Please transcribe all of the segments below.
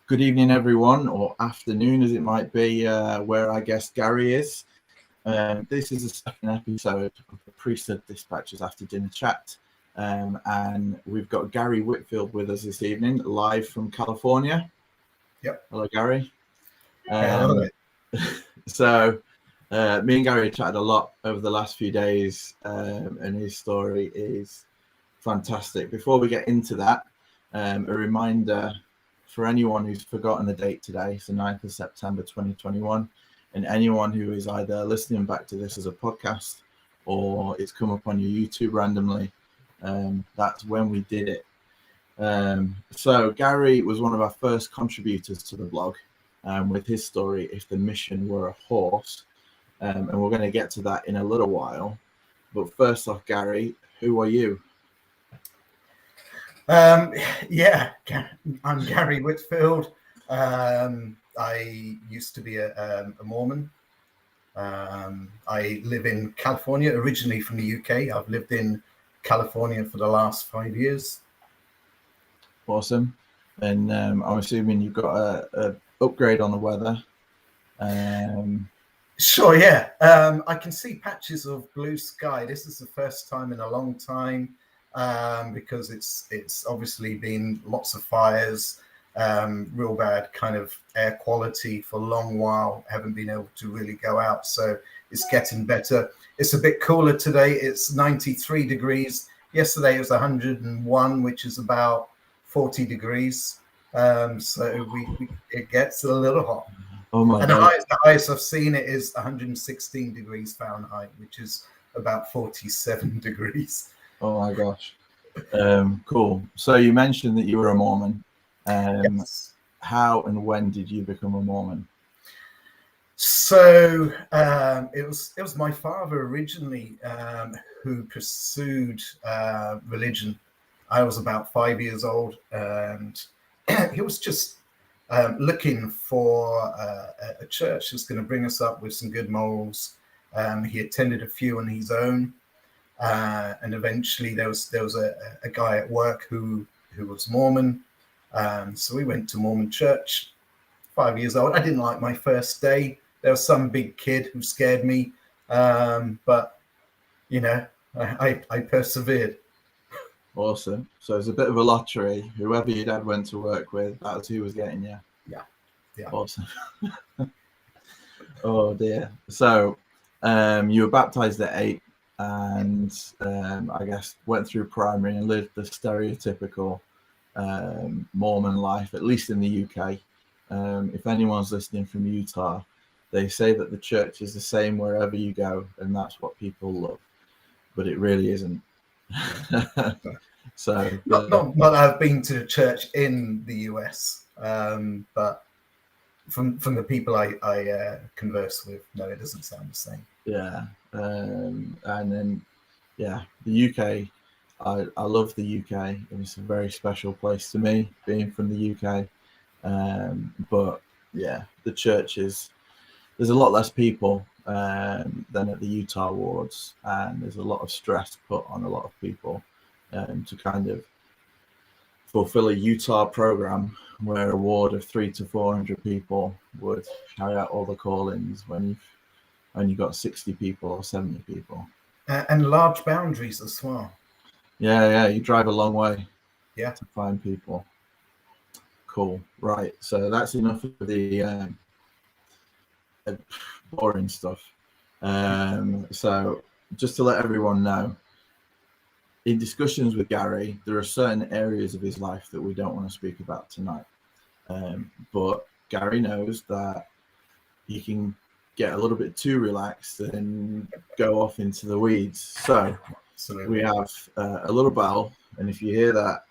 Good evening, everyone, or afternoon as it might be, where our guest Gary is. This is the second episode of the Priesthood Dispatches After Dinner Chat. And we've got Gary Whitfield with us this evening, live from California. Yep. Hello, Gary. Hello. So, me and Gary chatted a lot over the last few days, and his story is fantastic. Before we get into that, a reminder for anyone who's forgotten the date today, it's the 9th of September 2021, and anyone who is either listening back to this as a podcast or it's come up on your YouTube randomly, that's when we did it. So Gary was one of our first contributors to the blog with his story, If the Mission Were a Horse, and we're going to get to that in a little while. But first off, Gary, who are you? I'm Gary Whitfield. I used to be a Mormon. I live in California, originally from the UK. I've lived in California for the last 5 years. Awesome. And I'm assuming you've got a upgrade on the weather. Sure, yeah. I can see patches of blue sky. This is the first time in a long time. Because it's obviously been lots of fires, real bad kind of air quality for a long while. Haven't been able to really go out, so it's getting better. It's a bit cooler today. It's 93 degrees. Yesterday it was 101, which is about 40 degrees. So it gets a little hot. Oh my and God. The highest I've seen it is 116 degrees Fahrenheit, which is about 47 degrees. Oh my gosh. Cool. So you mentioned that you were a Mormon. Yes. How and when did you become a Mormon? So it was my father originally who pursued religion. I was about 5 years old, and he was just looking for a church that's going to bring us up with some good morals. He attended a few on his own. And eventually there was a guy at work who was Mormon. So we went to Mormon church, 5 years old. I didn't like my first day. There was some big kid who scared me. But, you know, I persevered. Awesome. So it's a bit of a lottery. Whoever your dad went to work with, that was who was getting you. Yeah. Awesome. Oh dear. So you were baptized at 8. And I guess went through primary and lived the stereotypical Mormon life, at least in the UK. If anyone's listening from Utah, they say that the church is the same wherever you go, and that's what people love. But it really isn't. So not that I've been to church in the US, but from the people I converse with, no, it doesn't sound the same. Yeah. And then the UK, I love the UK. It's a very special place to me, being from the UK. But yeah, the church there's a lot less people than at the Utah wards, and there's a lot of stress put on a lot of people to kind of fulfill a Utah program where a ward of 300 to 400 people would carry out all the call-ins when you've only got 60 people or 70 people. And large boundaries as well. Yeah, you drive a long way to find people. Cool. Right. So that's enough of the boring stuff. So just to let everyone know, in discussions with Gary, there are certain areas of his life that we don't want to speak about tonight. But Gary knows that he can get a little bit too relaxed and go off into the weeds. So we have a little bell, and if you hear that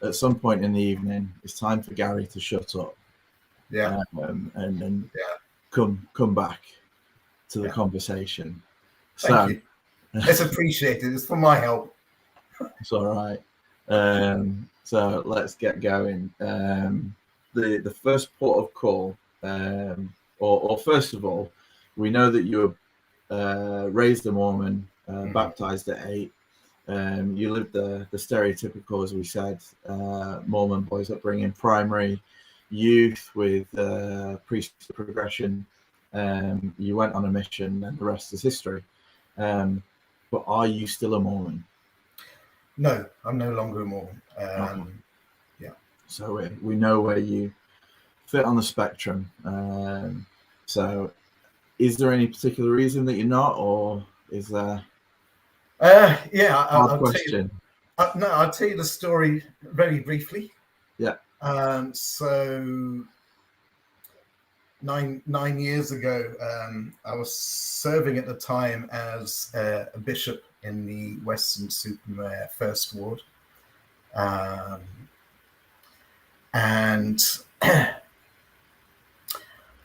at some point in the evening, it's time for Gary to shut up. And then come back to the conversation. Thank you. It's appreciated. It's for my help. It's all right. So let's get going. The first port of call, or first of all, we know that you were raised a Mormon, baptized at 8. You lived the stereotypical, as we said, Mormon boys upbringing, primary youth with priesthood progression. You went on a mission, and the rest is history. But are you still a Mormon? No, I'm no longer a Mormon. Yeah. So we know where you fit on the spectrum. So is there any particular reason that you're not, or is there? Yeah, Hard I'll question. no, I'll tell you the story very briefly. Yeah. So nine years ago, I was serving at the time as a bishop in the Western-super-Mare First Ward, and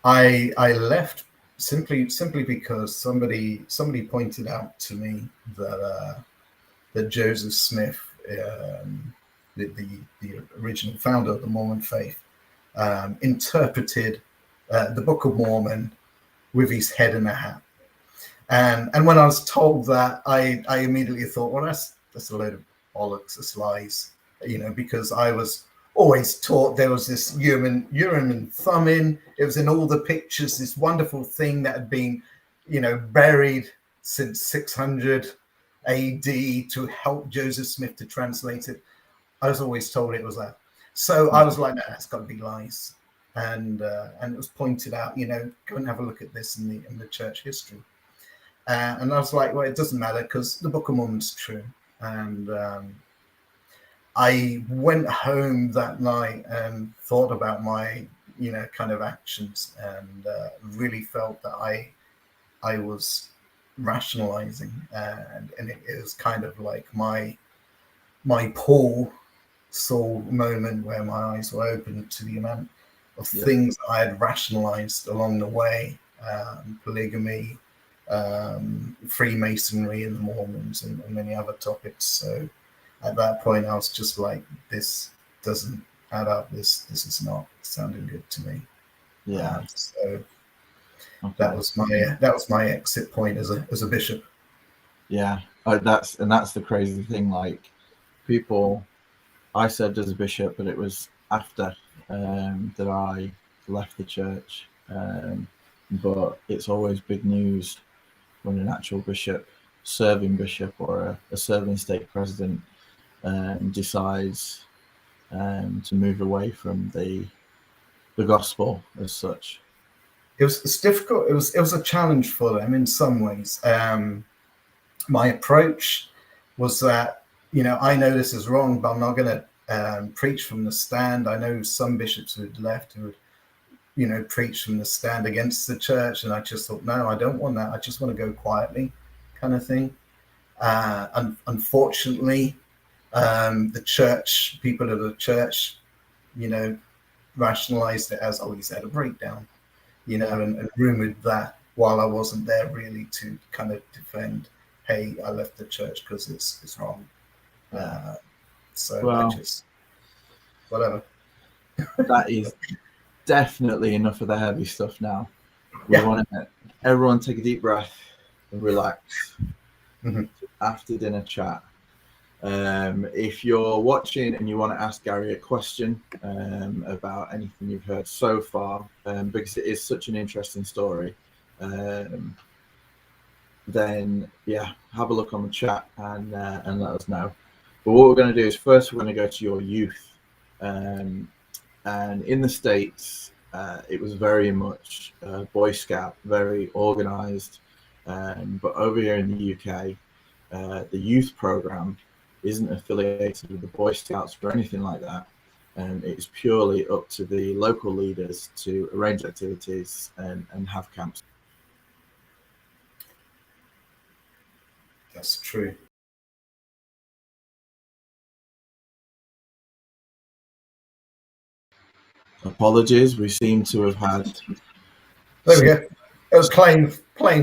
I left simply because somebody pointed out to me that Joseph Smith, the original founder of the Mormon faith, interpreted the Book of Mormon with his head in a hat. And when I was told that, I immediately thought, well, that's a load of bollocks, that's lies, because I was always taught there was this Urim and Thummim. It was in all the pictures, this wonderful thing that had been, buried since 600 AD to help Joseph Smith to translate it. I was always told it was that. So I was like, no, that's got to be lies. And it was pointed out, go and have a look at this in the church history. And I was like, well, it doesn't matter because the Book of Mormon's true. And I went home that night and thought about my, kind of actions, and really felt that I was rationalizing, and it was kind of like my Paul Saul moment where my eyes were opened to the amount of things I had rationalized along the way, polygamy, Freemasonry and the Mormons, and many other topics. So at that point, I was just like, this doesn't add up. This is not sounding good to me. Yeah. So that was my exit point as a bishop. Yeah, that's the crazy thing. Like, people, I served as a bishop, but it was after that I left the church. But it's always big news when an actual bishop, serving bishop, or a serving stake president decides to move away from the gospel as such. It's difficult. It was a challenge for them in some ways. My approach was that, I know this is wrong, but I'm not going to preach from the stand. I know some bishops who had left who would, preach from the stand against the church, and I just thought, no, I don't want that. I just want to go quietly, kind of thing. Unfortunately, the church, people of the church, rationalized it as, oh, he's had a breakdown, and rumored that while I wasn't there really to kind of defend, hey, I left the church because it's wrong. So I just, whatever. That is definitely enough of the heavy stuff now. We want to everyone take a deep breath and relax. After dinner chat. If you're watching and you want to ask Gary a question about anything you've heard so far, because it is such an interesting story, then have a look on the chat and let us know. But what we're going to do is first we're going to go to your youth, and in the States it was very much Boy Scout, very organized, but over here in the UK, the youth program isn't affiliated with the Boy Scouts or anything like that, and it's purely up to the local leaders to arrange activities and have camps. That's true. Apologies, we seem to have had. There we go. It was plane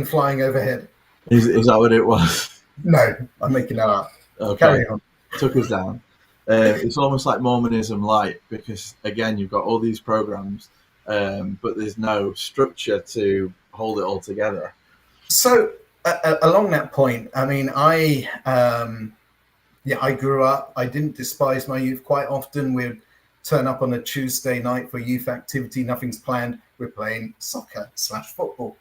flying overhead. Is that what it was? No, I'm making that up. Okay. Carry on. Took us down. It's almost like Mormonism light, because again, you've got all these programs, but there's no structure to hold it all together. So along that point, I mean, yeah, I grew up. I didn't despise my youth. Quite often, we'd turn up on a Tuesday night for youth activity. Nothing's planned. We're playing soccer/football.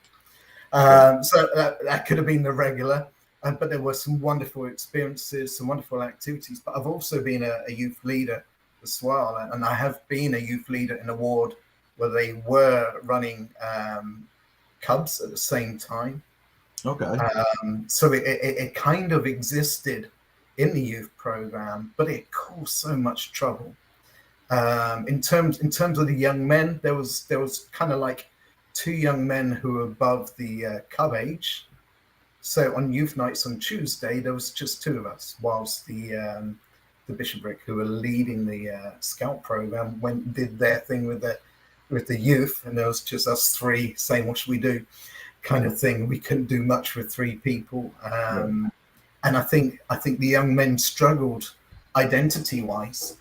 So that could have been the regular, but there were some wonderful experiences, some wonderful activities. But I've also been a youth leader as well, and I have been a youth leader in a ward where they were running Cubs at the same time. Okay. So it kind of existed in the youth program, but it caused so much trouble. In terms of the young men, there was kind of like two young men who were above the cub age. So on youth nights on Tuesday, there was just two of us, whilst the bishopric, who were leading the scout program, did their thing with the youth, and there was just us three saying, "What should we do?" kind of thing. We couldn't do much with three people, and I think the young men struggled identity-wise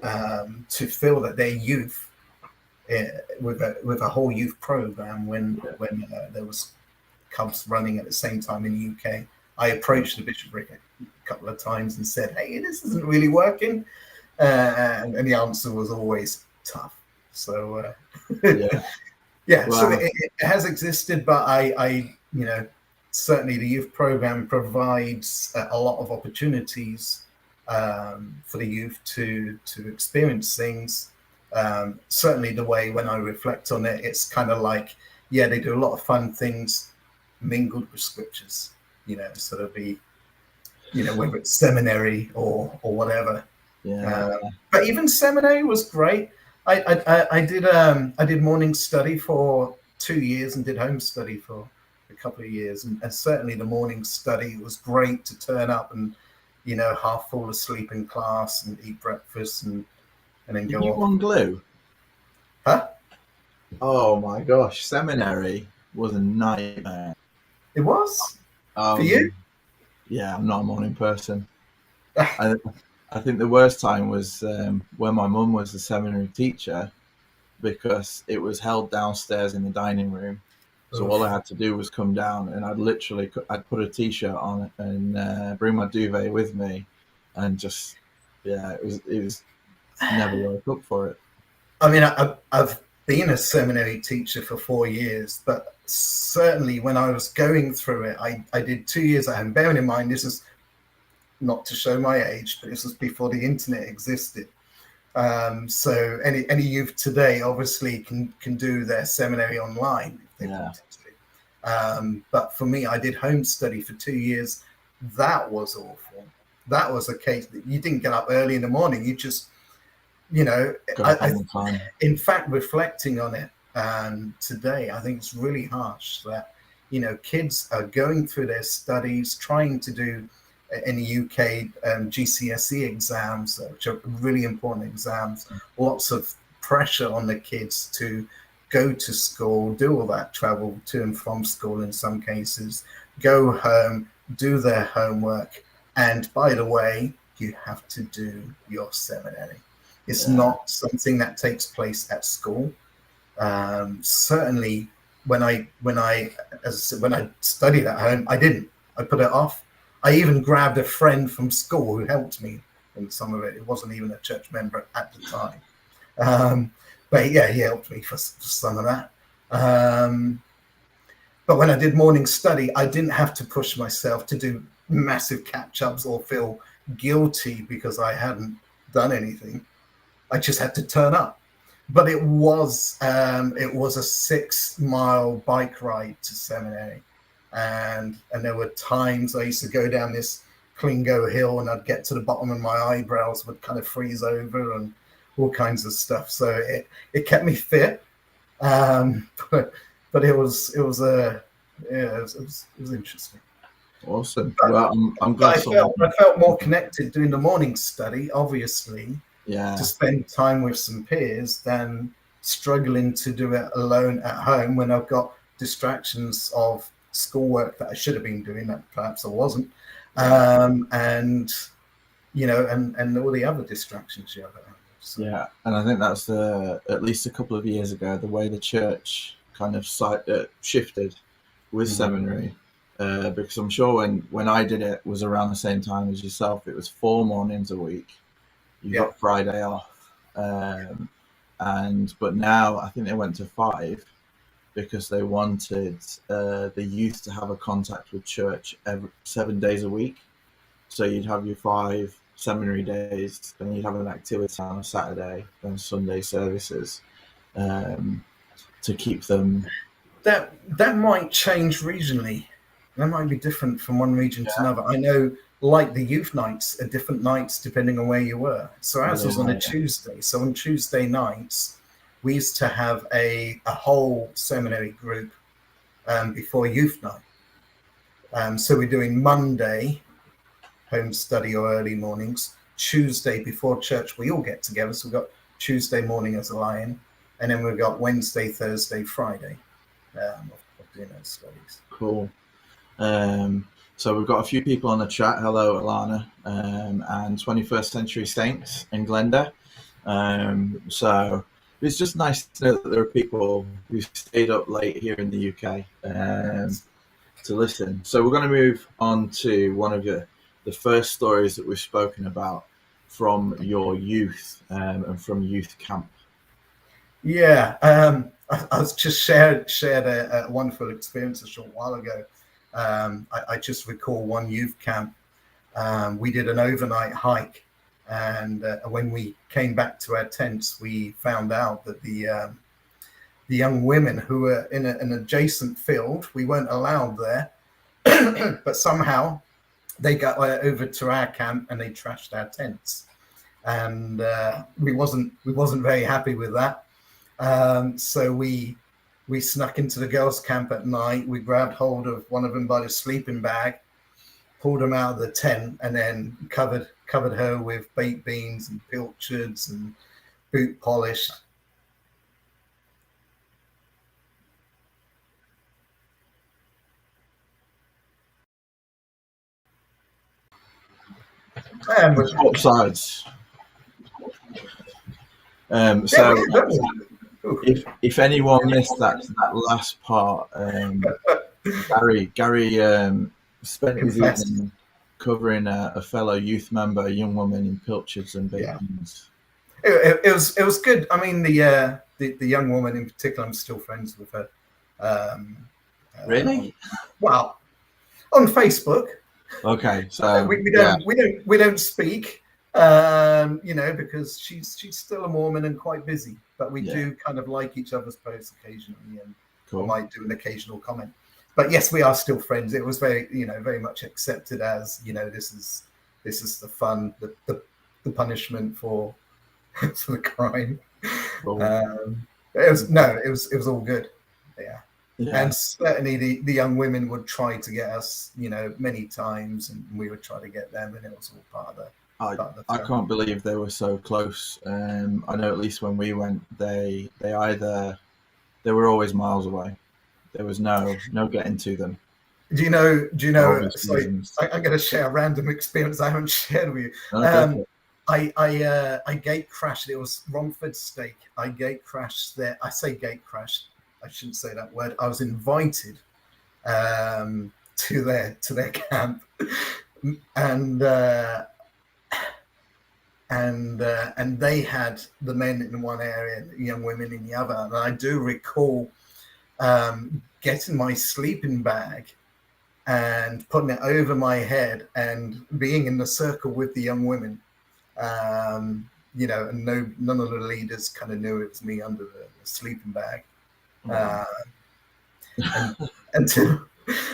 to feel that their youth with a whole youth program when there was Cubs running at the same time in the UK. I approached the bishopric a couple of times and said, "Hey, this isn't really working," and the answer was always tough. So yeah, wow. So it has existed, but I certainly the youth program provides a lot of opportunities for the youth to experience things. Certainly the way when I reflect on it, it's kind of like, yeah, they do a lot of fun things mingled with scriptures, sort of be, whether it's seminary or whatever. But even seminary was great. I did morning study for 2 years and did home study for a couple of years, and certainly the morning study was great to turn up and half fall asleep in class and eat breakfast and then go off. On glue? Huh? Oh my gosh, seminary was a nightmare. It was? For you? Yeah, I'm not a morning person. I think the worst time was when my mum was the seminary teacher, because it was held downstairs in the dining room. So all I had to do was come down, and I'd put a t-shirt on and bring my duvet with me, and just it was never woke up for it. I mean, I've been a seminary teacher for 4 years, but certainly when I was going through it, I did 2 years at home. Bearing in mind, this is not to show my age, but this was before the internet existed. So any youth today obviously can do their seminary online if they wanted to. But for me, I did home study for 2 years. That was awful. That was a case that you didn't get up early in the morning. You just, in fact, reflecting on it today, I think it's really harsh that, kids are going through their studies, trying to do in the UK GCSE exams, which are really important exams, lots of pressure on the kids to go to school, do all that travel to and from school in some cases, go home, do their homework. And by the way, you have to do your seminary. It's not something that takes place at school. Certainly when I studied at home, I didn't. I put it off. I even grabbed a friend from school who helped me in some of it. It wasn't even a church member at the time. But yeah, he helped me for some of that. But when I did morning study, I didn't have to push myself to do massive catch-ups or feel guilty because I hadn't done anything. I just had to turn up. But it was a 6-mile bike ride to seminary. And there were times I used to go down this Klingo hill and I'd get to the bottom and my eyebrows would kind of freeze over and all kinds of stuff. So it kept me fit. But it was interesting. Awesome. But, well, I'm glad I felt more connected doing the morning study, obviously, to spend time with some peers than struggling to do it alone at home when I've got distractions of schoolwork that I should have been doing that perhaps I wasn't, and all the other distractions you have at home. So. Yeah, and I think that's at least a couple of years ago, the way the church kind of shifted with seminary. because I'm sure when I did it was around the same time as yourself. It was 4 mornings a week. You got Friday off, but now I think they went to 5 because they wanted the youth to have a contact with church 7 days a week. So you'd have your 5 seminary days, then you'd have an activity on a Saturday, then Sunday services, to keep them. That might change regionally. That might be different from one region to another. I know, like the youth nights are different nights depending on where you were. So ours was on a Tuesday. So on Tuesday nights, we used to have a whole seminary group before youth night. So we're doing Monday home study or early mornings. Tuesday before church, we all get together. So we've got Tuesday morning as a lion, and then we've got Wednesday, Thursday, Friday of doing those studies. Cool. So we've got a few people on the chat. Hello, Alana, and 21st Century Saints in Glenda. So it's just nice to know that there are people who stayed up late here in the UK to listen. So we're going to move on to one of the first stories that we've spoken about from your youth and from youth camp. Yeah, I was just shared a wonderful experience a short while ago. I just recall one youth camp. We did an overnight hike, and when we came back to our tents, we found out that the young women who were in an adjacent field, we weren't allowed there, but somehow they got over to our camp and they trashed our tents, and we wasn't very happy with that. So we snuck into the girls' camp at night. We grabbed hold of one of them by the sleeping bag, pulled him out of the tent, and then covered her with baked beans and pilchards and boot polish. And Swap sides. So if anyone missed that last part, Gary spent his evening covering a fellow youth member, a young woman in pilchards and baked beans. It was good. I mean, the young woman in particular, I'm still friends with her. Really? Well, on Facebook. Okay, so we don't speak, because she's still a Mormon and quite busy. But we do kind of like each other's posts occasionally, and I might do an occasional comment. But yes, we are still friends. It was very much accepted as this is the fun, the punishment for the crime. Cool. It was all good. Yeah. And certainly the young women would try to get us, many times, and we would try to get them, and it was all part of the I can't believe they were so close. I know at least when we went, they were always miles away. There was no getting to them. Do you know? Sorry, I'm going to share a random experience I haven't shared with you. Okay. I gate crashed. It was Romford Stake. I gate crashed there. I say gate crashed. I shouldn't say that word. I was invited to their camp, and they had the men in one area and the young women in the other. And I do recall getting my sleeping bag and putting it over my head and being in the circle with the young women. And none of the leaders kind of knew it was me under the sleeping bag. Until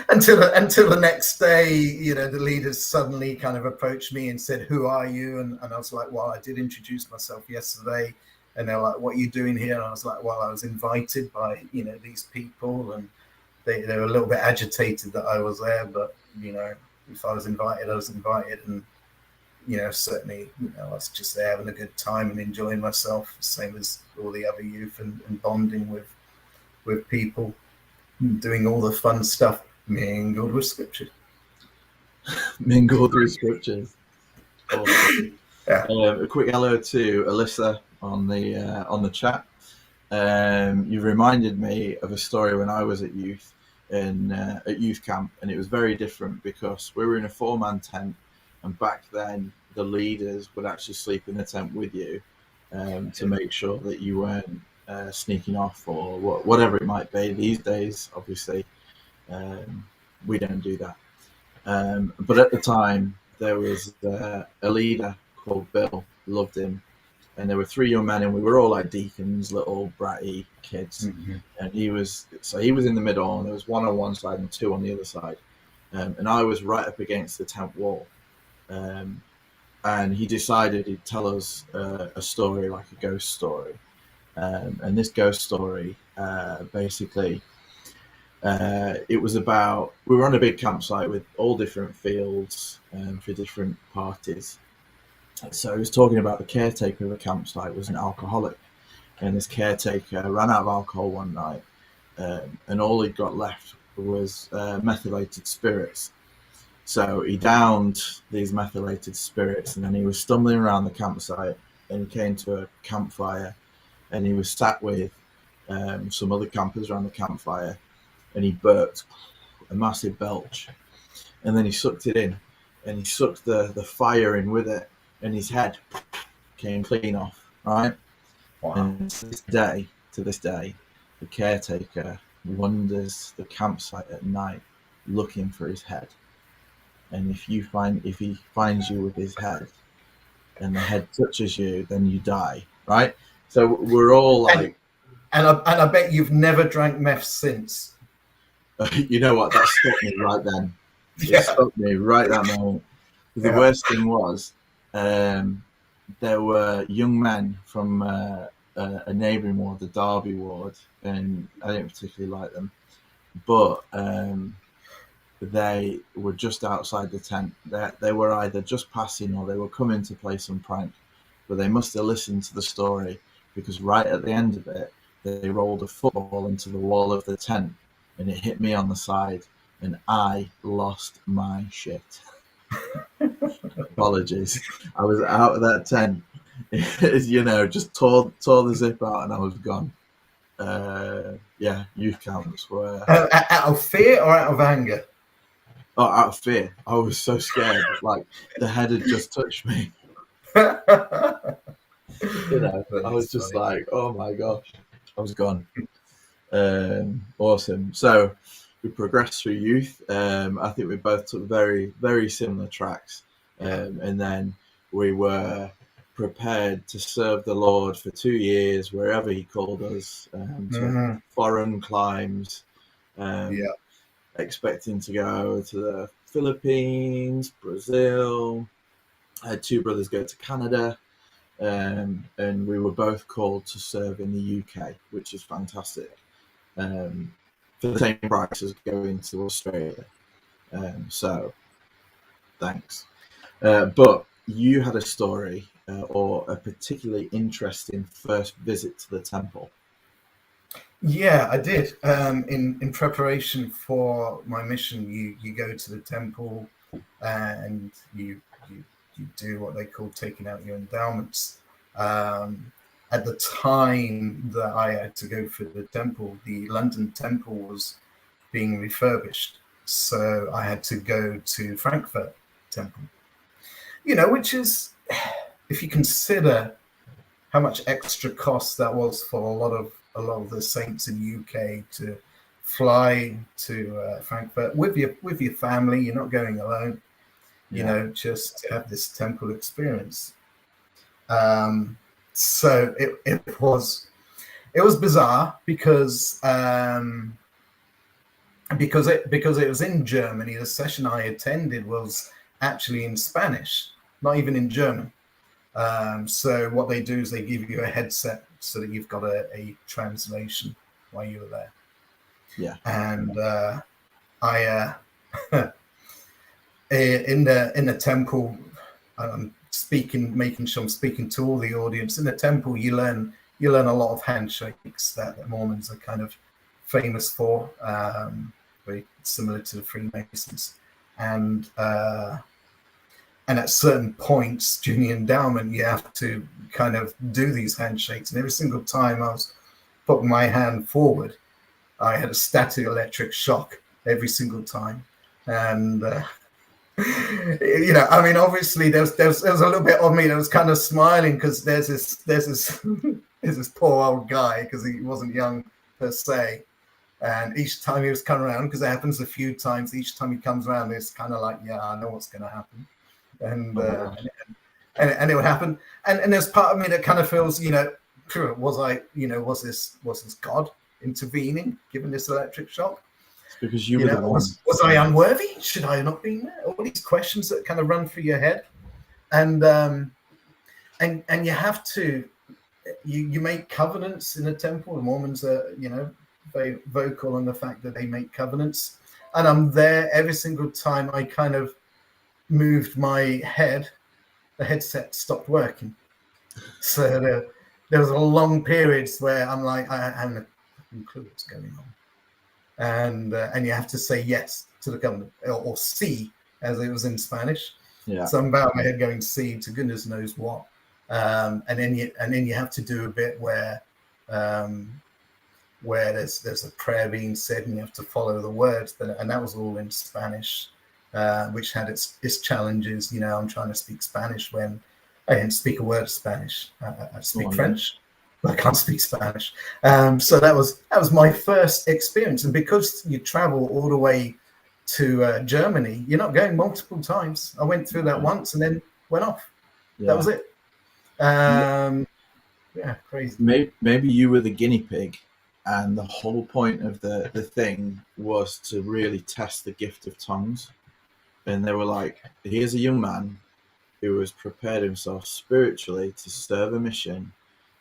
the next day, the leaders suddenly kind of approached me and said, "Who are you?" And I was like, "Well, I did introduce myself yesterday." And they're like, "What are you doing here?" And I was like, "Well, I was invited by these people," and they were a little bit agitated that I was there, but if I was invited, I was invited, and certainly I was just there having a good time and enjoying myself, same as all the other youth, and bonding with people, doing all the fun stuff, mingled with scripture. Mingled with scriptures. Awesome. Yeah. A quick hello to Alyssa on the chat. You reminded me of a story when I was at youth. at youth camp, and it was very different because we were in a 4-man tent, and back then the leaders would actually sleep in the tent with you to make sure that you weren't sneaking off or whatever it might be. These days, obviously, we don't do that. But at the time, there was a leader called Bill. Loved him. And there were 3 young men, and we were all like deacons, little bratty kids. Mm-hmm. And he was in the middle, and there was 1 on one side and 2 on the other side. And I was right up against the tent wall. And he decided he'd tell us a story, like a ghost story. And this ghost story, basically, it was about, we were on a big campsite with all different fields for different parties. So he was talking about the caretaker of the campsite was an alcoholic, and this caretaker ran out of alcohol one night, and all he'd got left was methylated spirits. So he downed these methylated spirits, and then he was stumbling around the campsite, and he came to a campfire, and he was sat with some other campers around the campfire, and he burped a massive belch, and then he sucked it in, and he sucked the fire in with it, and his head came clean off, right? Wow. And to this day, the caretaker wanders the campsite at night looking for his head. And if he finds you with his head, and the head touches you, then you die, right? So we're all like... And I bet you've never drank meth since. You know what? That stopped me right then. Yeah. It stopped me right that moment. The worst thing was, there were young men from a neighbouring ward, the Derby ward, and I didn't particularly like them, but they were just outside the tent. They were either just passing or they were coming to play some prank, but they must have listened to the story, because right at the end of it, they rolled a football into the wall of the tent, and it hit me on the side, and I lost my shit. Apologies. I was out of that tent, just tore the zip out, and I was gone. Youth camps were... Out of fear or out of anger? Oh, out of fear. I was so scared. Like, the head had just touched me. I was just like, oh my gosh. I was gone. Awesome. So we progressed through youth. I think we both took very, very similar tracks. And then we were prepared to serve the Lord for 2 years, wherever he called us, to foreign climes, expecting to go to the Philippines, Brazil. I had 2 brothers go to Canada, and we were both called to serve in the UK, which is fantastic, for the same price as going to Australia. So thanks. But you had a story or a particularly interesting first visit to the temple. Yeah, I did. In preparation for my mission, you go to the temple and you do what they call taking out your endowments. At the time that I had to go for the temple, the London temple was being refurbished, so I had to go to Frankfurt temple. Which is, if you consider how much extra cost that was for a lot of the saints in the UK to fly to Frankfurt with your family. You're not going alone. Just to have this temple experience. So it was bizarre because it was in Germany. The session I attended was actually in Spanish, not even in German. So what they do is they give you a headset so that you've got a translation while you're there. Yeah. And I in the temple, I'm making sure I'm speaking to all the audience. In the temple, you learn a lot of handshakes that the Mormons are kind of famous for, very similar to the Freemasons. And at certain points during the endowment, you have to kind of do these handshakes. And every single time I was putting my hand forward, I had a static electric shock every single time. And you know, I mean, obviously there was a little bit of me that was kind of smiling, because there's this there's this poor old guy, because he wasn't young per se, and each time he was coming around, because it happens a few times, each time he comes around, it's kind of like, yeah, I know what's going to happen, and and it would happen, and there's part of me that kind of feels, you know, was I, you know, was this God intervening, giving this electric shock? Because you were the one. Was I unworthy? Should I not be there? All these questions that kind of run through your head, and you have to, you make covenants in a temple. The Mormons are, you know, very vocal on the fact that they make covenants, and I'm there every single time I kind of moved my head, the headset stopped working. So there was a long periods where I'm like, I haven't a clue what's going on. And you have to say yes to the covenant, or sí, as it was in Spanish. Yeah. So I'm about my head going sí to goodness knows what. And then you have to do a bit where there's a prayer being said, and you have to follow the words. And that was all in Spanish, which had its challenges. You know, I'm trying to speak Spanish when I didn't speak a word of Spanish. I speak French. I can't speak Spanish. So that was my first experience. And because you travel all the way to Germany, you're not going multiple times. I went through that once and then went off. Yeah. That was it. Yeah, crazy. Maybe you were the guinea pig, and the whole point of the thing was to really test the gift of tongues. And they were like, here's a young man who has prepared himself spiritually to serve a mission.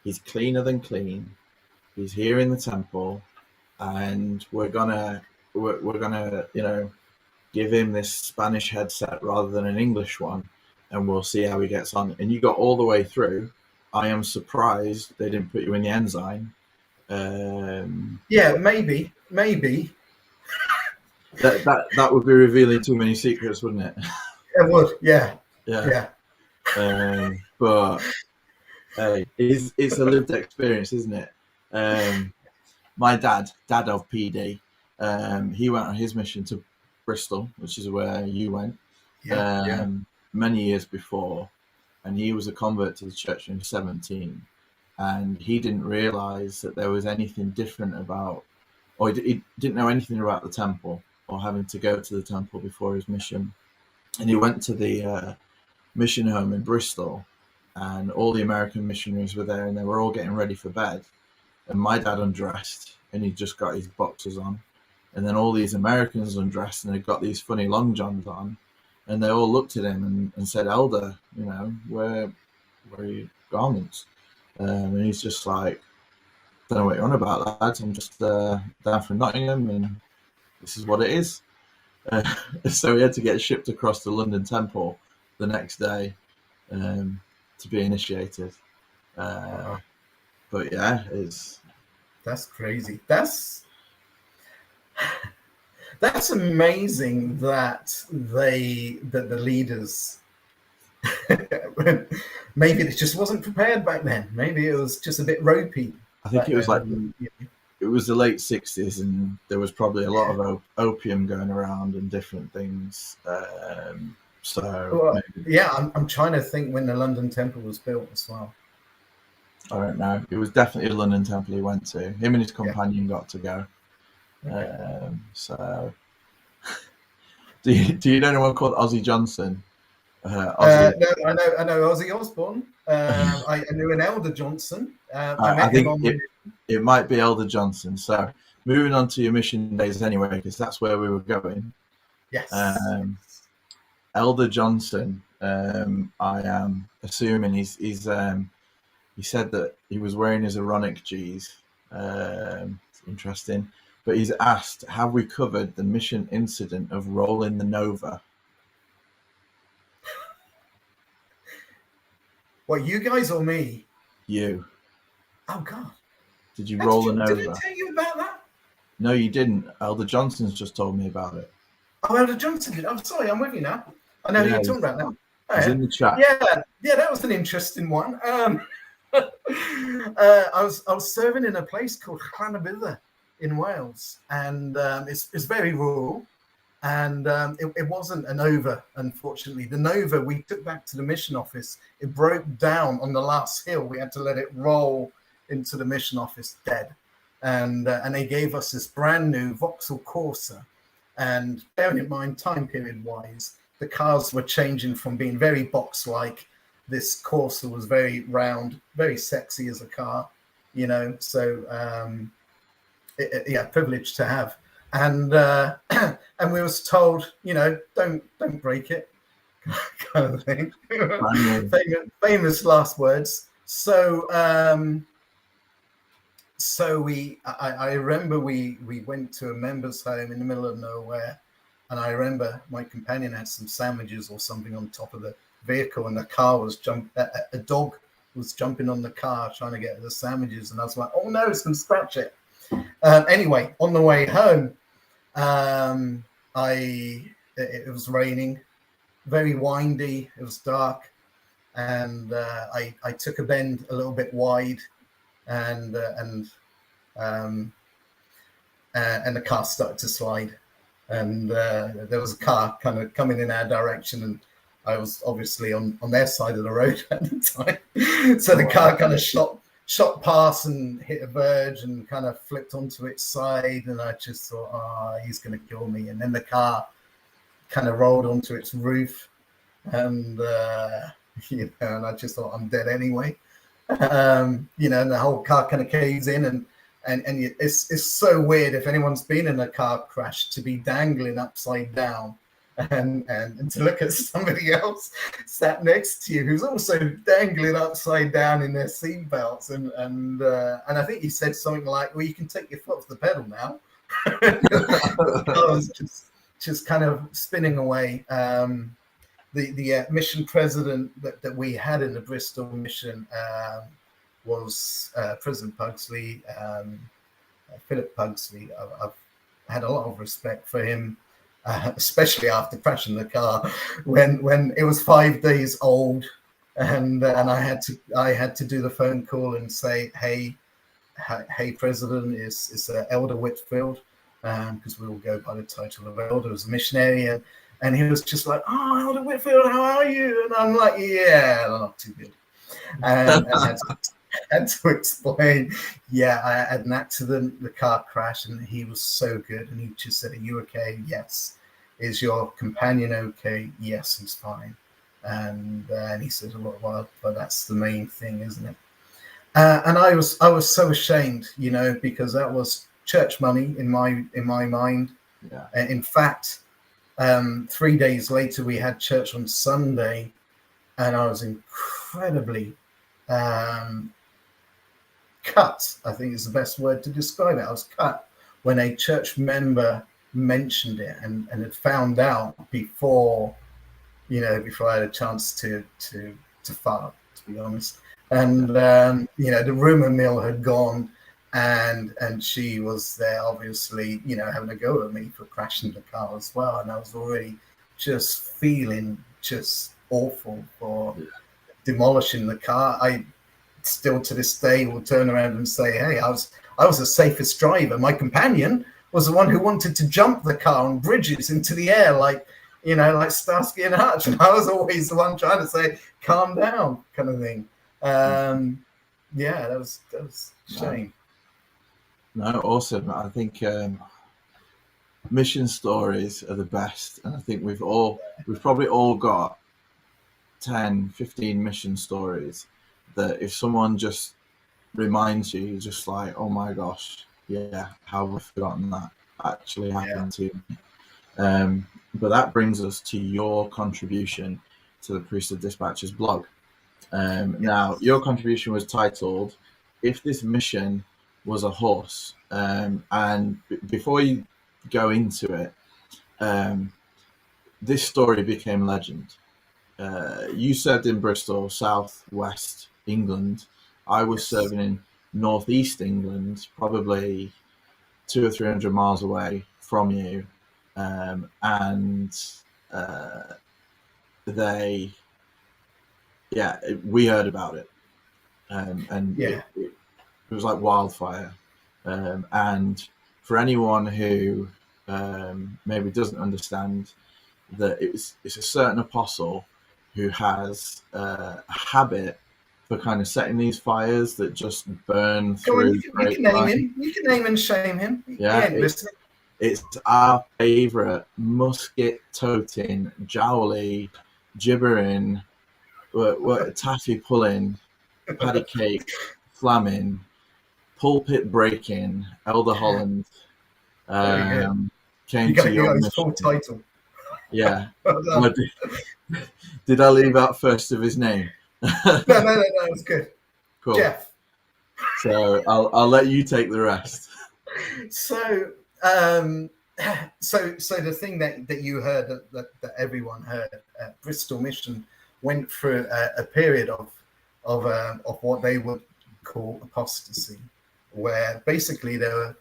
He's cleaner than clean. He's here in the temple, and we're gonna, you know, give him this Spanish headset rather than an English one, and we'll see how he gets on. And you got all the way through. I am surprised they didn't put you in the ensign. Yeah, maybe. That would be revealing too many secrets, wouldn't it? It would. Yeah. But hey, it's a lived experience, isn't it? My dad of PD, he went on his mission to Bristol, which is where you went, many years before, and he was a convert to the church when he was 17, and he didn't realize that there was anything different about, or he didn't know anything about the temple or having to go to the temple before his mission, and he went to the mission home in Bristol, and all the American missionaries were there, and they were all getting ready for bed, and my dad undressed and he just got his boxers on, and then all these Americans undressed and they got these funny long johns on, and they all looked at him and said, "Elder, you know, where are your garments?" And he's just like, "Don't know what you're on about, lads. I'm just down from Nottingham, and this is what it is." So he had to get shipped across the London Temple the next day to be initiated. But yeah, that's crazy. That's amazing that the leaders maybe it just wasn't prepared back then. Maybe it was just a bit ropey. I think it was like it was the late 60s, and there was probably a lot of opium going around and different things. I'm trying to think when the London Temple was built as well. I don't know. It was definitely a London Temple he went to. Him and his companion got to go. Okay. So, do you know anyone called Ozzy Johnson? No, I know Ozzy Osbourne. I knew an Elder Johnson. I think it might be Elder Johnson. So, moving on to your mission days anyway, because that's where we were going. Yes. Elder Johnson. I am assuming he's he said that he was wearing his Aaronic G's. It's interesting. But he's asked, have we covered the mission incident of rolling the Nova? What, you guys or me? You. Oh, God. Did you roll the Nova? Did I tell you about that? No, you didn't. Elder Johnson's just told me about it. Oh, Elder Johnson did. I'm sorry, I'm with you now. I know who you're talking about now. He's in the chat. Yeah, that was an interesting one. I was serving in a place called Llanabitha in Wales, and it's very rural. And it wasn't a Nova, unfortunately. The Nova we took back to the mission office. It broke down on the last hill. We had to let it roll into the mission office dead. And they gave us this brand new Vauxhall Corsa. And bearing in mind, time period wise, the cars were changing from being very box-like. This Corsa was very round, very sexy as a car, you know. So yeah, privileged to have. And and we was told, you know, don't break it, kind of thing. famous last words. So I remember we went to a members' home in the middle of nowhere, and I remember my companion had some sandwiches or something on top of the vehicle, and the car was a dog was jumping on the car trying to get the sandwiches, and I was like, oh no, it's gonna scratch it. Anyway, on the way home, it was raining, very windy, it was dark, and I took a bend a little bit wide, and the car started to slide, and there was a car kind of coming in our direction, and I was obviously on their side of the road at the time, so the car kind of shot past and hit a verge and kind of flipped onto its side, and I just thought, oh, he's going to kill me. And then the car kind of rolled onto its roof, and you know, and I just thought, I'm dead anyway. You know, and the whole car kind of caves in, and it's so weird if anyone's been in a car crash to be dangling upside down. And to look at somebody else sat next to you who's also dangling upside down in their seatbelts, and I think he said something like, "Well, you can take your foot off the pedal now." I was just kind of spinning away. The mission president that we had in the Bristol mission was President Pugsley, Philip Pugsley. I've had a lot of respect for him. Especially after crashing the car, when it was 5 days old, and I had to do the phone call and say, hey President, it's Elder Whitfield, because we will go by the title of Elder as a missionary, and he was just like, oh, Elder Whitfield, how are you? And I'm like, yeah, not too good. And I had to explain, yeah, I had an accident, the car crashed, and he was so good. And he just said, are you okay? Yes. Is your companion okay? Yes, he's fine. And he said, well, that's the main thing, isn't it? And I was so ashamed, you know, because that was church money in my mind. Yeah. In fact, 3 days later, we had church on Sunday, and I was incredibly cut, I think is the best word to describe it. I was cut when a church member mentioned it and had found out before I had a chance to fart, to be honest. And you know, the rumor mill had gone, and she was there, obviously, you know, having a go at me for crashing the car as well. And I was already just feeling just awful for demolishing the car. I still to this day will turn around and say, hey, I was the safest driver. My companion was the one who wanted to jump the car on bridges into the air, like, you know, like Starsky and Hutch. And I was always the one trying to say, calm down, kind of thing. Yeah, that was a shame. No, awesome. I think mission stories are the best. And I think we've probably all got 10, 15 mission stories that if someone just reminds you, you're just like, oh my gosh, yeah, how have I forgotten that actually happened to me? But that brings us to your contribution to the Priesthood Dispatches blog. Now, your contribution was titled, If This Mission Was a Horse. And before you go into it, this story became legend. You served in Bristol, southwest England. I was serving in northeast England, probably 200 or 300 miles away from you, we heard about it, and it was like wildfire, and for anyone who maybe doesn't understand, that it's a certain apostle who has a habit for kind of setting these fires that just burn Go on, through you can name grapevine. him. You can name and shame him. Yeah, He ain't listening. it's our favourite musket-toting, jowly, gibbering, taffy pulling, patty cake slamming, pulpit breaking, Elder Holland Very good. came You to got your his full mission. title. Yeah. Well done. Did I leave out first of his name? No, it's good. Cool. Jeff. So I'll let you take the rest. So the thing that you heard, that everyone heard, Bristol Mission went through a period of what they would call apostasy, where basically there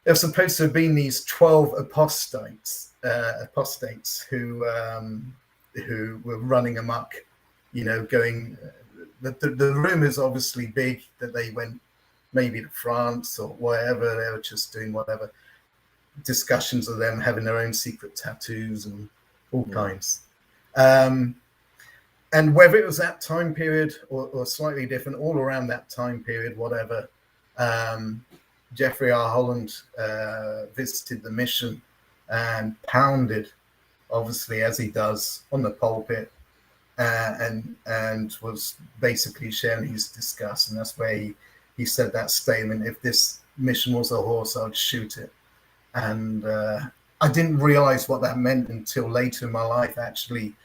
were supposed to have been these 12 apostates who were running amok, going. The rumors obviously big that they went maybe to France or wherever. They were just doing whatever. Discussions of them having their own secret tattoos and all kinds. And whether it was that time period or slightly different, all around that time period, whatever, Jeffrey R. Holland visited the mission and pounded, obviously, as he does, on the pulpit, and was basically sharing his disgust. And that's where he said that statement, "If this mission was a horse, I'd shoot it." And I didn't realize what that meant until later in my life. I actually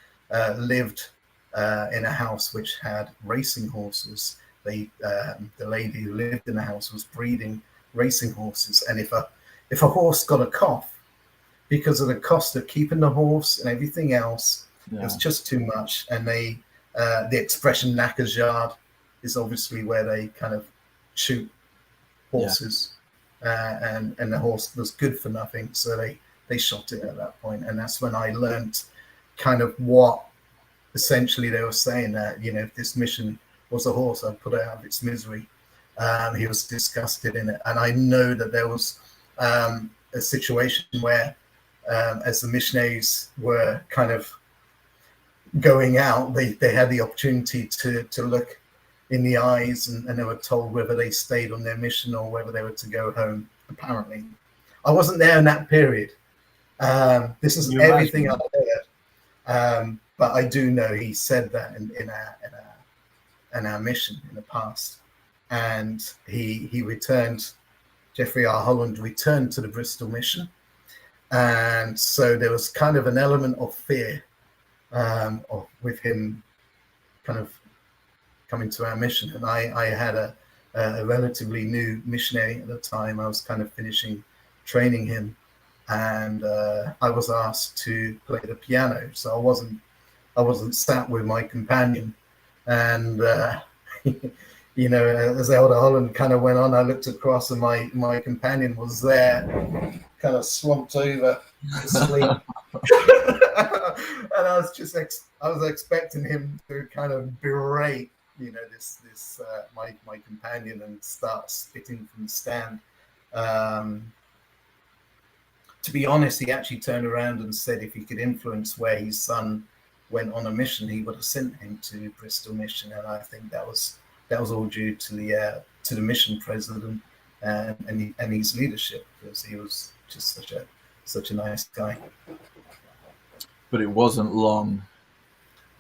lived in a house which had racing horses. The lady who lived in the house was breeding racing horses, and if a horse got a cough, because of the cost of keeping the horse and everything else, it was just too much. And the expression "knacker's yard" is obviously where they kind of shoot horses, and the horse was good for nothing, so they shot it at that point. And that's when I learned kind of what essentially they were saying, that if this mission was a horse, I'd put it out of its misery. He was disgusted in it, and I know that there was a situation where, as the missionaries were kind of going out, they had the opportunity to look in the eyes, and they were told whether they stayed on their mission or whether they were to go home. Apparently, I wasn't there in that period. This is everything I've heard, but I do know he said that in our mission in the past, and he returned. Jeffrey R. Holland returned to the Bristol mission, and so there was kind of an element of fear with him kind of coming to our mission. And I had a relatively new missionary at the time. I was kind of finishing training him, and I was asked to play the piano. So I wasn't sat with my companion, and as Elder Holland kind of went on, I looked across, and my companion was there, kind of slumped over to sleep. And I was expecting him to kind of berate, my companion, and start spitting from the stand. To be honest, he actually turned around and said if he could influence where his son went on a mission, he would have sent him to Bristol Mission. And I think that was all due to the mission president and his leadership, because he was just such a nice guy. But it wasn't long.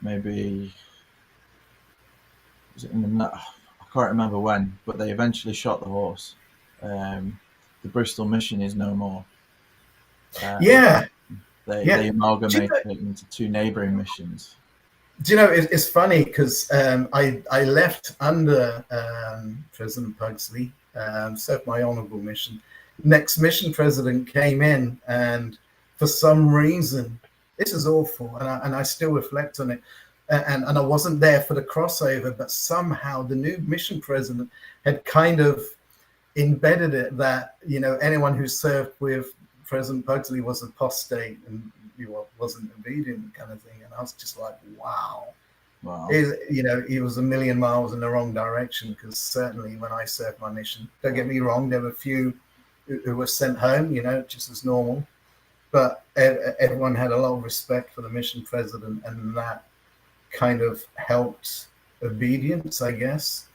Maybe was it I can't remember when, but they eventually shot the horse. The Bristol Mission is no more. They amalgamated it into two neighbouring missions. Do you know, it's funny because I left under President Pugsley, served my honourable mission. Next mission president came in, and for some reason, this is awful, and I still reflect on it. And I wasn't there for the crossover, but somehow the new mission president had kind of embedded it that anyone who served with President Pugsley was apostate and wasn't obedient, kind of thing. And I was just like, wow. He was a million miles in the wrong direction, because certainly when I served my mission, don't get me wrong, there were a few who were sent home, just as normal. But everyone had a lot of respect for the mission president, and that kind of helped obedience, I guess.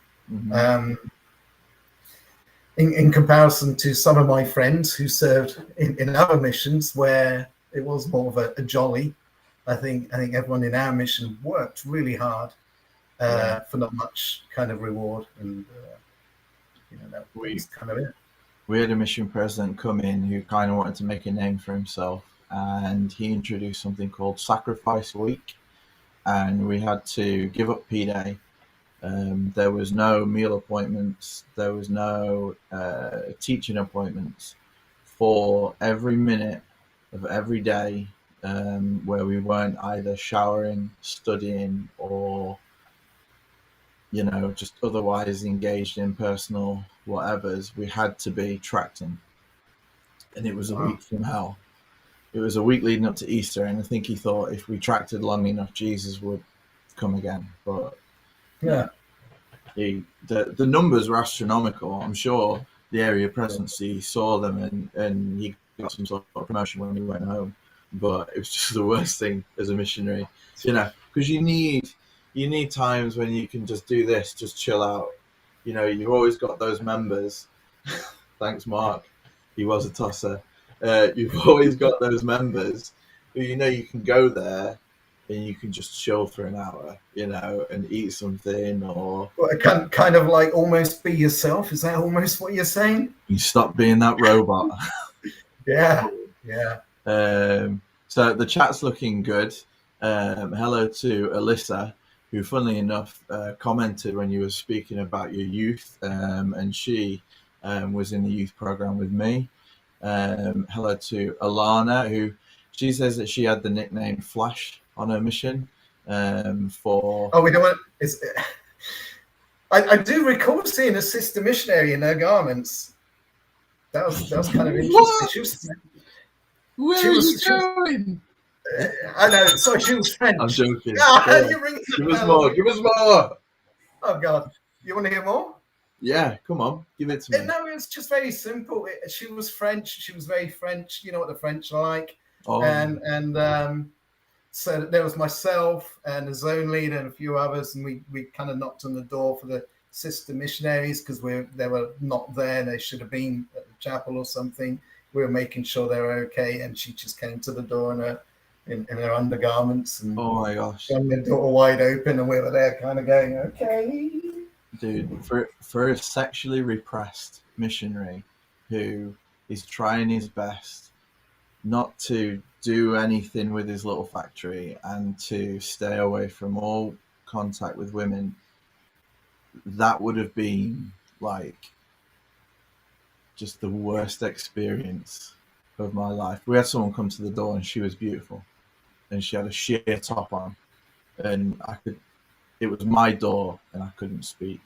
In comparison to some of my friends who served in other missions where it was more of a jolly. I think everyone in our mission worked really hard for not much kind of reward, and that was kind of it. We had a mission president come in who kind of wanted to make a name for himself, and he introduced something called Sacrifice Week, and we had to give up P-Day. There was no meal appointments. There was no teaching appointments for every minute of every day where we weren't either showering, studying, or just otherwise engaged in personal whatevers. We had to be tracked in, and it was a week from hell. It was a week leading up to Easter, and I think he thought if we tracked it long enough, Jesus would come again. But the numbers were astronomical. I'm sure the area presidency saw them, and he got some sort of promotion when he went home. But it was just the worst thing as a missionary, because you need times when you can just do this, just chill out. You've always got those members. Thanks, Mark. He was a tosser. You've always got those members who you can go there and you can just chill for an hour, and eat something, or kind of like almost be yourself. Is that almost what you're saying? You stop being that robot. Yeah. So the chat's looking good. Hello to Alyssa, who, funnily enough, commented when you were speaking about your youth, and she was in the youth program with me. Hello to Alana, who she says that she had the nickname Flash on her mission. For we don't want. I do recall seeing a sister missionary in her garments. That was kind of interesting. Where are you going? I know. Sorry, she was French. I'm joking. Give us more. Give us more. Oh God, you want to hear more? Yeah, come on, give it to me. No, it was just very simple. She was French. She was very French. You know what the French are like. Oh. And so there was myself and the zone leader and a few others, and we kind of knocked on the door for the sister missionaries because they were not there. They should have been at the chapel or something. We were making sure they were okay, and she just came to the door in her undergarments, and oh my gosh, the door wide open, and we were there kind of going, okay. Dude, for a sexually repressed missionary who is trying his best not to do anything with his little factory and to stay away from all contact with women, that would have been like just the worst experience of my life. We had someone come to the door and she was beautiful, and she had a sheer top on, and it was my door and I couldn't speak.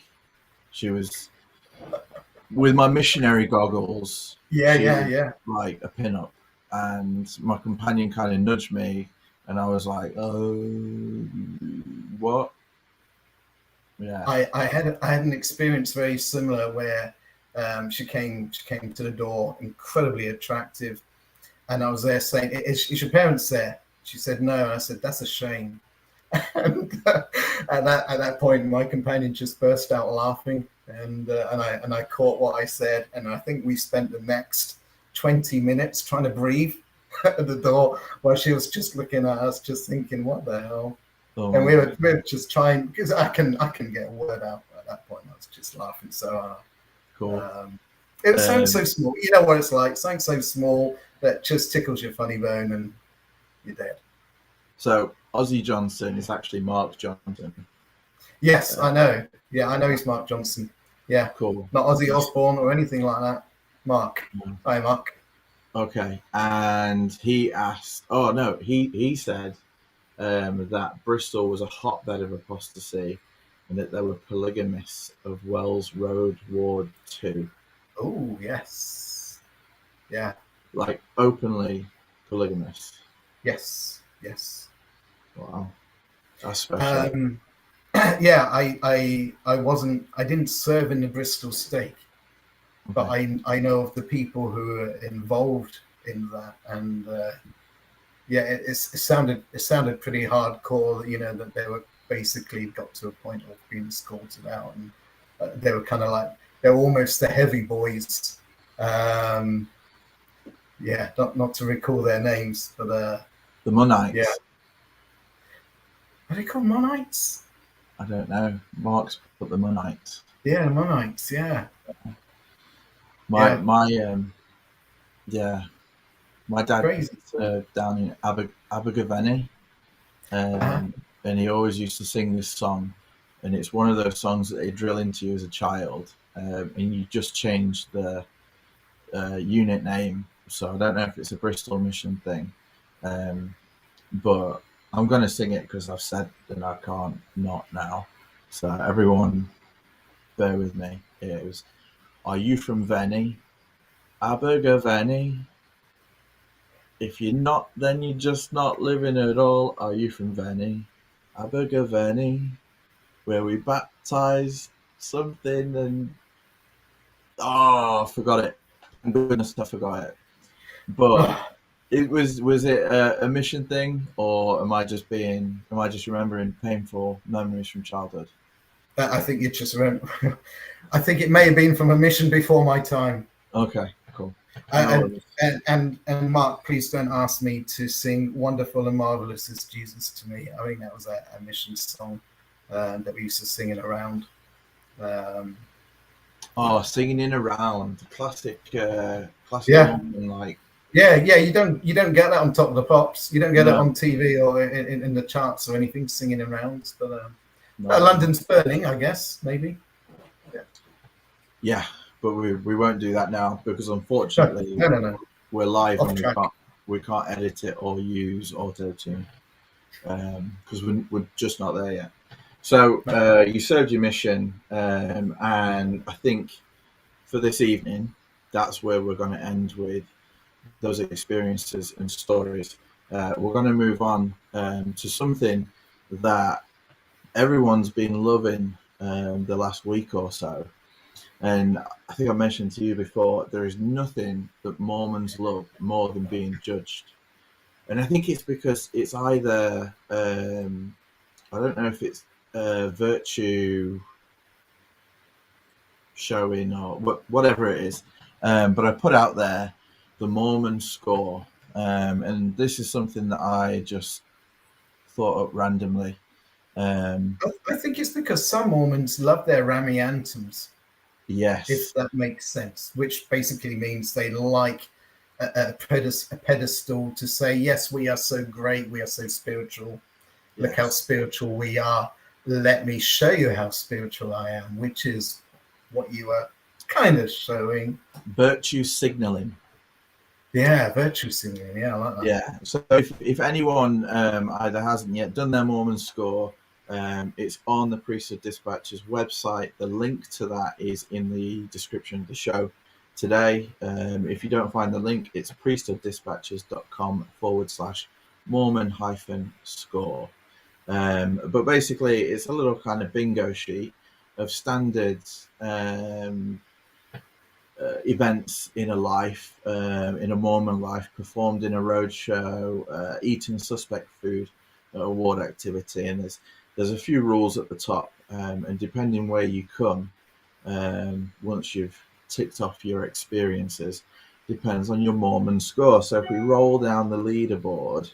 She was with my missionary goggles. Yeah. Like a pin-up. And my companion kind of nudged me, and I was like, oh, what? Yeah. I had an experience very similar where she came to the door, incredibly attractive, and I was there saying, is your parents there? She said no, and I said, that's a shame. And at that point, my companion just burst out laughing, and I caught what I said, and I think we spent the next 20 minutes trying to breathe at the door while she was just looking at us, just thinking, what the hell? Oh, and we were just trying, because I can get a word out at that point. I was just laughing so hard. Cool. It was something so small. You know what it's like, something so small that just tickles your funny bone and you're dead. So Ozzy Johnson is actually Mark Johnson. Yes, I know. Yeah, I know he's Mark Johnson. Yeah, cool. Not Ozzy Osbourne or anything like that. Mark. Hi, Mark. Okay, and he asked. Oh no, he said that Bristol was a hotbed of apostasy, and that there were polygamists of Wells Road Ward 2. Oh yes, yeah. Like openly polygamous. Yes. Wow, that's special. Yeah, I didn't serve in the Bristol stake. but I know of the people who are involved in that, and yeah, it sounded pretty hardcore. You know, that they were basically got to a point of being escorted out, and they were kind of like they were almost the heavy boys. Yeah, not to recall their names, but the Monites. Yeah, are they called Monites? I don't know. Mark's put the Monites. Yeah, Monites. Yeah. My dad Crazy. down in Abergavenny, and he always used to sing this song, and it's one of those songs that they drill into you as a child, and you just change the unit name. So I don't know if it's a Bristol mission thing, but I'm going to sing it because I've said that I can't not now. So everyone, bear with me. It was, are you from Venny? Abergavenny? If you're not, then you're just not living at all. Are you from Venny? Abergavenny? Where we baptized something and... Oh, I forgot it. Thank goodness I forgot it. But was it a mission thing, or am I just remembering painful memories from childhood? I think you just remember. I think it may have been from a mission before my time. Okay, cool. And Mark, please don't ask me to sing "Wonderful and Marvelous is Jesus to Me." I think that was a mission song that we used to sing it around. Singing in around, classic. Yeah. Mormon, like. Yeah. You don't get that on Top of the Pops. You don't get it on TV or in the charts or anything. Singing around, but London's Burning, I guess, maybe. Yeah, but we won't do that now because unfortunately, no. We're live and we can't edit it or use auto-tune because we're just not there yet. So you served your mission, and I think for this evening, that's where we're going to end with those experiences and stories. We're going to move on to something that everyone's been loving the last week or so. And I think I mentioned to you before, there is nothing that Mormons love more than being judged. And I think it's because it's either, I don't know if it's virtue showing or whatever it is, but I put out there the Mormon score. And this is something that I just thought up randomly. I think it's because some Mormons love their Rami anthems. Yes. If that makes sense, which basically means they like a pedestal to say, yes, we are so great, we are so spiritual. Yes. Look how spiritual we are. Let me show you how spiritual I am, which is what you are kind of showing. Virtue signaling. Yeah, virtue signaling. Yeah, I like that. Yeah. So if anyone either hasn't yet done their Mormon score, it's on the Priesthood Dispatches website. The link to that is in the description of the show today. If you don't find the link, it's priesthooddispatches.com/Mormon-score. But basically, it's a little kind of bingo sheet of standard events in a life, in a Mormon life, performed in a roadshow, eating suspect food at a ward activity, and there's a few rules at the top, and depending where you come, once you've ticked off your experiences, depends on your Mormon score. So if we roll down the leaderboard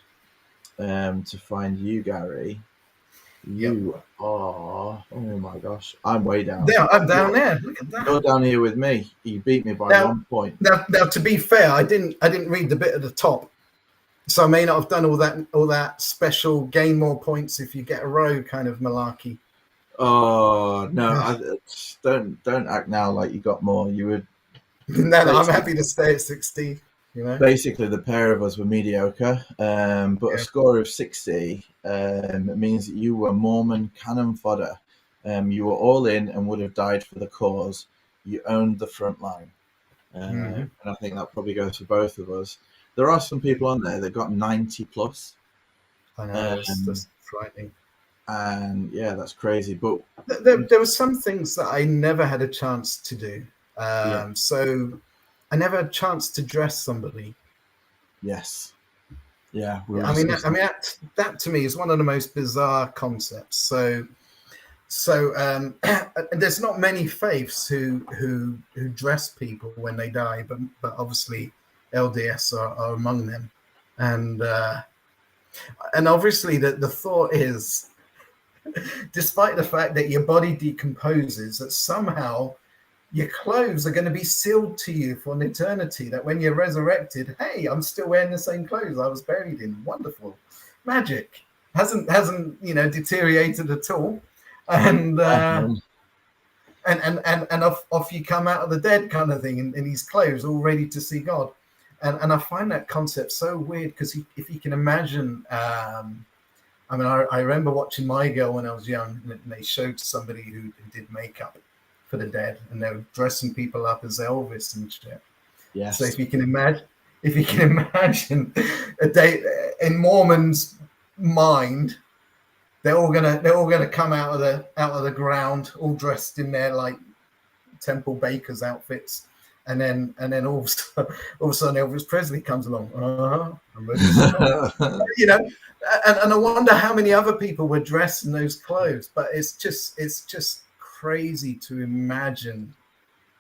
to find you, Gary, you are, oh my gosh, I'm way down. Yeah, I'm down there. Look at that. You're down here with me. You beat me by 1 point. Now, to be fair, I didn't read the bit at the top. So I may not have done all that special gain more points if you get a row kind of malarkey. Oh no! Don't act now like you got more. You would. No, I'm happy to stay at 60. You know. Basically, the pair of us were mediocre, but a score of 60 means that you were Mormon cannon fodder. You were all in and would have died for the cause. You owned the front line, and I think that probably goes for both of us. There are some people on there that got 90 plus. I know, that's frightening. And yeah, that's crazy. But there were some things that I never had a chance to do. So I never had a chance to dress somebody. Yes. Yeah. I mean, that to me is one of the most bizarre concepts. So there's not many faiths who dress people when they die, but obviously LDS are among them, and obviously the thought is, despite the fact that your body decomposes, that somehow your clothes are going to be sealed to you for an eternity, that when you're resurrected, hey, I'm still wearing the same clothes I was buried in. Wonderful magic. Hasn't deteriorated at all. And off you come out of the dead, kind of thing, in these clothes, all ready to see God. And I find that concept so weird, because if you can imagine, I remember watching My Girl when I was young, and they showed somebody who did makeup for the dead, and they were dressing people up as Elvis and shit. Yes. So if you can imagine a day in Mormon's mind, they're all gonna come out of the ground, all dressed in their like Temple Bakers outfits, and then all of a sudden Elvis Presley comes along. I'm ready to go. And I wonder how many other people were dressed in those clothes. But it's just crazy to imagine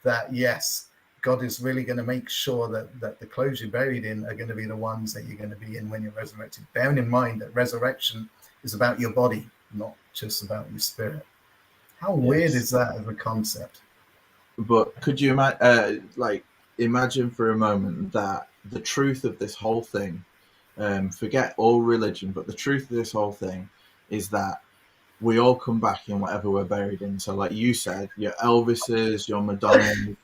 that, yes, God is really going to make sure that the clothes you're buried in are going to be the ones that you're going to be in when you're resurrected. Bearing in mind that resurrection is about your body, not just about your spirit. How weird is that as a concept? But could you imagine for a moment that the truth of this whole thing, forget all religion, but the truth of this whole thing is that we all come back in whatever we're buried in. So like you said, your Elvises, your Madonnas,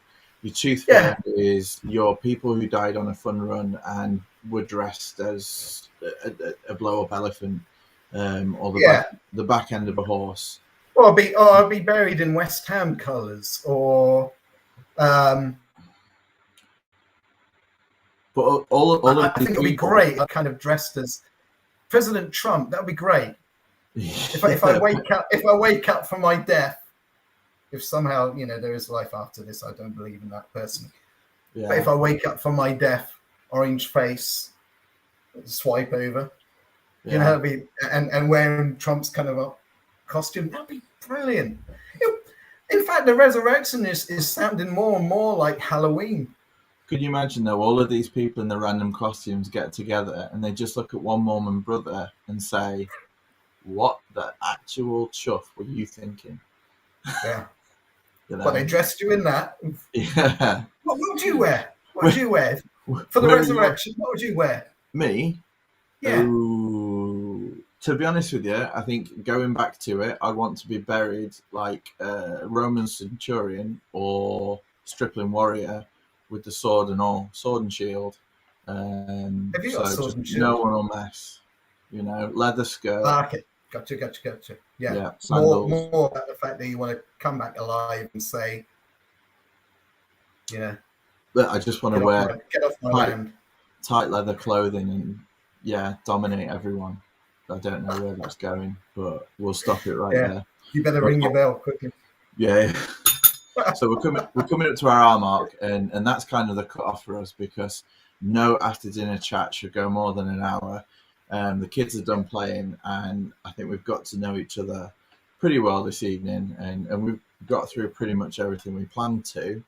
your Tooth Fairies, your people who died on a fun run and were dressed as a blow-up elephant, or the back end of a horse. Or I'll be buried in West Ham colours, or but I think it'll be great. I'm kind of dressed as President Trump. That would be great. If I wake up from my death, if somehow there is life after this, I don't believe in that personally. Yeah. But if I wake up from my death, orange face, swipe over, that'd be and wearing Trump's kind of a costume, that'd be brilliant. In fact, the resurrection is sounding more and more like Halloween. Could you imagine though, all of these people in the random costumes get together and they just look at one Mormon brother and say, "What the actual chuff were you thinking?" Yeah. But they dressed you in that. Yeah. What would you wear? What would you wear for the resurrection? What would you wear? Me? Yeah. Ooh. To be honest with you, I think going back to it, I want to be buried like a Roman centurion or stripling warrior with the sword and all, sword and shield. Have you got sword and shield? No one will mess. Leather skirt. Okay. Gotcha. Yeah. Sandals. More about the fact that you want to come back alive and say, But I just want to wear get off my land. Tight leather clothing and dominate everyone. I don't know where that's going, but we'll stop it right there. You better ring your bell quickly. Yeah. So we're coming up to our hour mark, and that's kind of the cut-off for us, because no after dinner chat should go more than an hour. The kids are done playing, and I think we've got to know each other pretty well this evening, and we've got through pretty much everything we planned to.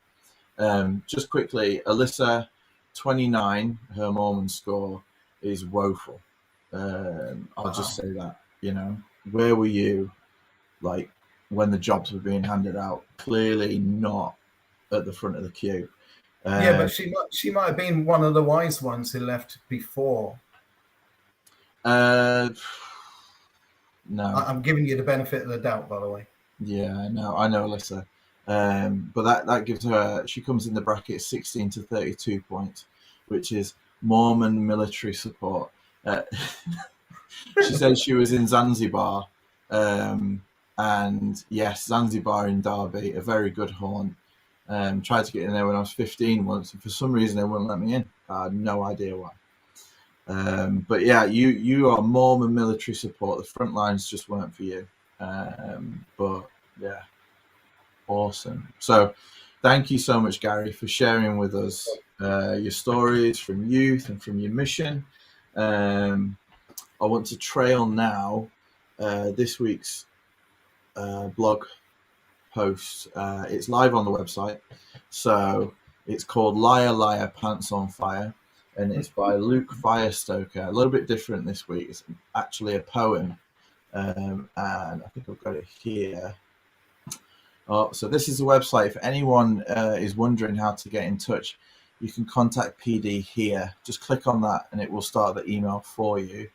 Just quickly, Alyssa, 29, her Mormon score is woeful. I'll just say that, where were you like when the jobs were being handed out? Clearly not at the front of the queue. But she might have been one of the wise ones who left before. No, I'm giving you the benefit of the doubt, by the way. Yeah, I know Alyssa. But that gives her, she comes in the bracket 16 to 32 points, which is Mormon military support. She said she was in Zanzibar, and yes, Zanzibar in Derby, a very good haunt. Tried to get in there when I was 15 once, and for some reason they wouldn't let me in. I had no idea why. But yeah, you are Mormon military support. The front lines just weren't for you. But yeah, awesome. So thank you so much, Gary, for sharing with us your stories from youth and from your mission. I want to trail now this week's blog post. It's live on the website. So it's called Liar, Liar, Pants on Fire. And it's by Luke Firestoker. A little bit different this week. It's actually a poem. And I think I've got it here. Oh, so this is the website. If anyone is wondering how to get in touch, you can contact PD here. Just click on that and it will start the email for you.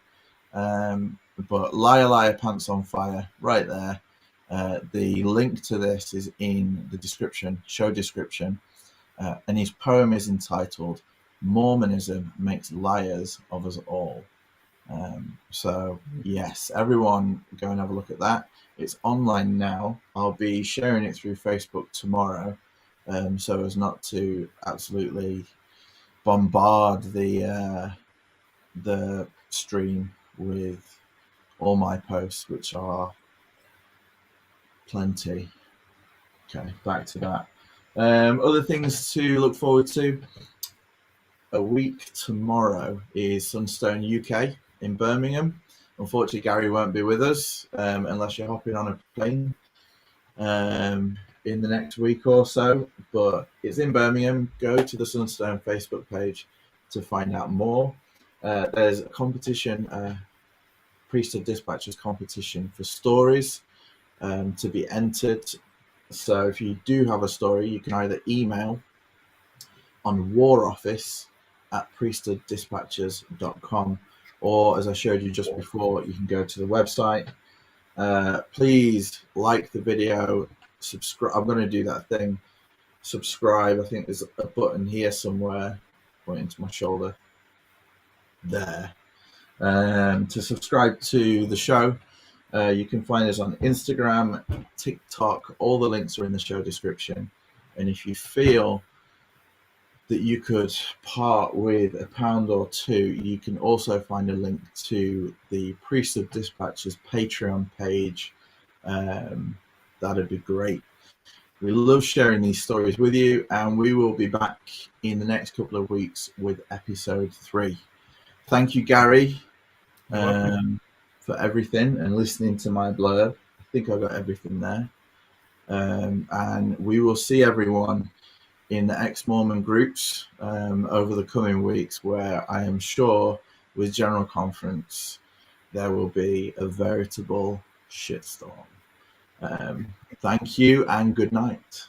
But Liar, Liar, Pants on Fire, right there. The link to this is in the description, show description. And his poem is entitled Mormonism Makes Liars of Us All. So yes, everyone go and have a look at that. It's online now. I'll be sharing it through Facebook tomorrow, so as not to absolutely bombard the stream with all my posts, which are plenty. Okay, back to that. Other things to look forward to. A week tomorrow is Sunstone UK in Birmingham. Unfortunately, Gary won't be with us unless you're hopping on a plane in the next week or so. But it's in Birmingham. Go to the Sunstone Facebook page to find out more. There's a competition, Priesthood Dispatchers competition for stories to be entered. So if you do have a story, you can either email on waroffice@priesthooddispatchers.com, or as I showed you just before, you can go to the website. Please like the video, subscribe. I'm going to do that thing. Subscribe. I think there's a button here somewhere, pointing to my shoulder there, to subscribe to the show. You can find us on Instagram, TikTok. All the links are in the show description. And if you feel that you could part with £1 or £2, you can also find a link to the Priesthood Dispatchers Patreon page. That'd be great. We love sharing these stories with you, and we will be back in the next couple of weeks with episode 3. Thank you, Gary, for everything and listening to my blurb. I think I got everything there. And we will see everyone in the ex-Mormon groups over the coming weeks, where I am sure with General Conference there will be a veritable shitstorm. Thank you and good night.